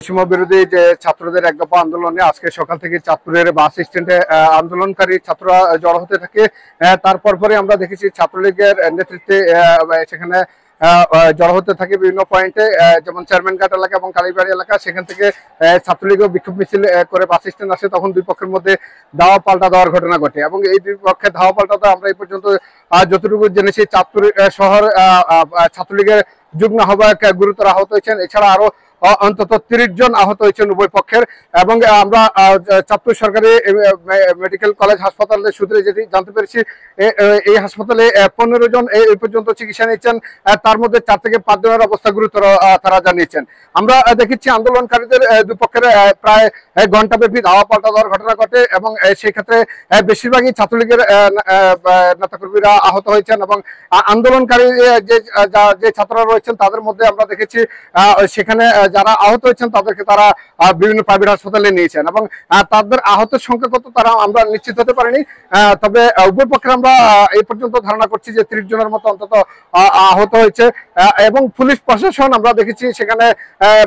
বৈষম্য বিরোধী যে ছাত্রদের এক দফা আন্দোলনে আজকে সকাল থেকে চাঁদপুরের বাস স্ট্যান্ডে আন্দোলনকারী ছাত্ররা জড়ো হতে থাকে। তারপর পরে আমরা দেখেছি ছাত্রলীগের নেতৃত্বে সেখানে জড়ো হতে থাকে বিভিন্ন পয়েন্টে, যেমন চেয়ারম্যান ঘাট এলাকা এবং কালীবাড়ি এলাকা। সেখান থেকে ছাত্রলীগও বিক্ষোভ মিছিল করে বাস স্ট্যান্ড আসে, তখন দুই পক্ষের মধ্যে ধাওয়া পাল্টা দেওয়ার ঘটনা ঘটে এবং এই দুই পক্ষের ধাওয়া পাল্টা দেওয়া আমরা এই পর্যন্ত যতটুকু জেনেছি চাঁদপুর শহর ছাত্রলীগের যুগ্ম আহ্বায়ক গুরুতর আহত হয়েছেন, এছাড়া আরো অন্তত 30 জন আহত হয়েছেন উভয় পক্ষের। এবং আমরা চাঁদপুর সরকারি মেডিকেল কলেজ হাসপাতালের সূত্রে যেটি জানতে পেরেছি, এই হাসপাতালে 15 জন এই পর্যন্ত চিকিৎসা নিচ্ছেন, তার মধ্যে 4 থেকে 5 জনের অবস্থা গুরুতর তারা জানিয়েছেন। আমরা দেখেছি আন্দোলনকারীদের দুপক্ষের প্রায় ঘন্টাব্যাপী ধাওয়া পাল্টা দেওয়ার ঘটনা ঘটে এবং সেই ক্ষেত্রে বেশিরভাগই ছাত্রলীগের নেতাকর্মীরা আহত হয়েছেন এবং আন্দোলনকারী যে ছাত্ররা রয়েছেন তাদের মধ্যে আমরা দেখেছি সেখানে যারা আহত হয়েছেন তাদেরকে তারা বিভিন্ন প্রাইভেট হাসপাতালে নিয়েছেন এবং তাদের আহতের সংখ্যা কত তারা আমরা নিশ্চিত হতে পারিনি। তবে উভয় পক্ষে আমরা এই পর্যন্ত ধারণা করছি যে 30 জনের মতো অন্তত আহত হয়েছে এবং পুলিশ প্রশাসন আমরা দেখেছি সেখানে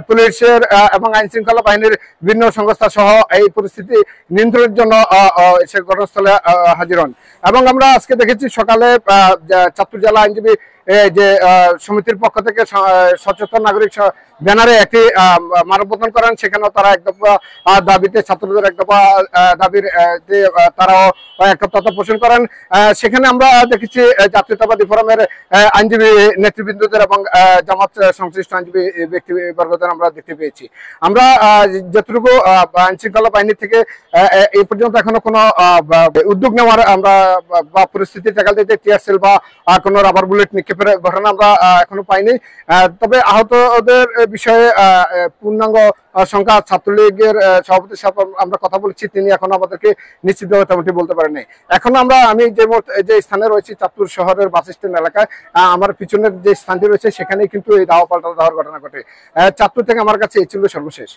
পুলিশের এবং আইন শৃঙ্খলা বাহিনীর বিভিন্ন সংস্থা সহ এই পরিস্থিতি নিয়ন্ত্রণের জন্য সে ঘটনাস্থলে হাজির হন। এবং আমরা আজকে দেখেছি সকালে চাঁদপুর জেলা আইনজীবী যে সমিতির পক্ষ থেকে সচেতন নাগরিক ব্যানারে একটি মানববন্ধন করেন, সেখানেও তারা এক দফা দাবিতে ছাত্রদের এক দফা দাবির যে তারাও একত্রতা পোষণ করেন। সেখানে আমরা দেখেছি জাতীয়তাবাদী ফোরামের আইনজীবী নেতৃবৃন্দদের এবং জামাত সংশ্লিষ্ট আইনজীবী ব্যক্তিবর্গদের আমরা দেখতে পেয়েছি। আমরা যতটুকু আইন শৃঙ্খলা বাহিনী থেকে এই পর্যন্ত এখনো কোনো উদ্যোগ নেওয়ার আমরা বা পরিস্থিতি ঠেকাল দিতে টিয়ার সেল বা কোনো রাবার বুলেট নিক্ষেপের ঘটনা আমরা এখনো পাইনি। তবে আহতদের বিষয়ে পূর্ণাঙ্গ সংখ্যা ছাত্রলীগের সভাপতির সাথে আমরা কথা বলেছি, তিনি এখন আমাদেরকে নিশ্চিতভাবে তেমনটি বলতে পারেননি। এখন আমি যে স্থানে রয়েছি চাঁদপুর শহরের বাস স্ট্যান্ড এলাকায়, আমার পিছনের যে স্থানটি রয়েছে সেখানেই কিন্তু এই ধাওয়া পাল্টা দেওয়ার ঘটনা ঘটে। চাঁদপুর থেকে আমার কাছে এই ছিল সর্বশেষ।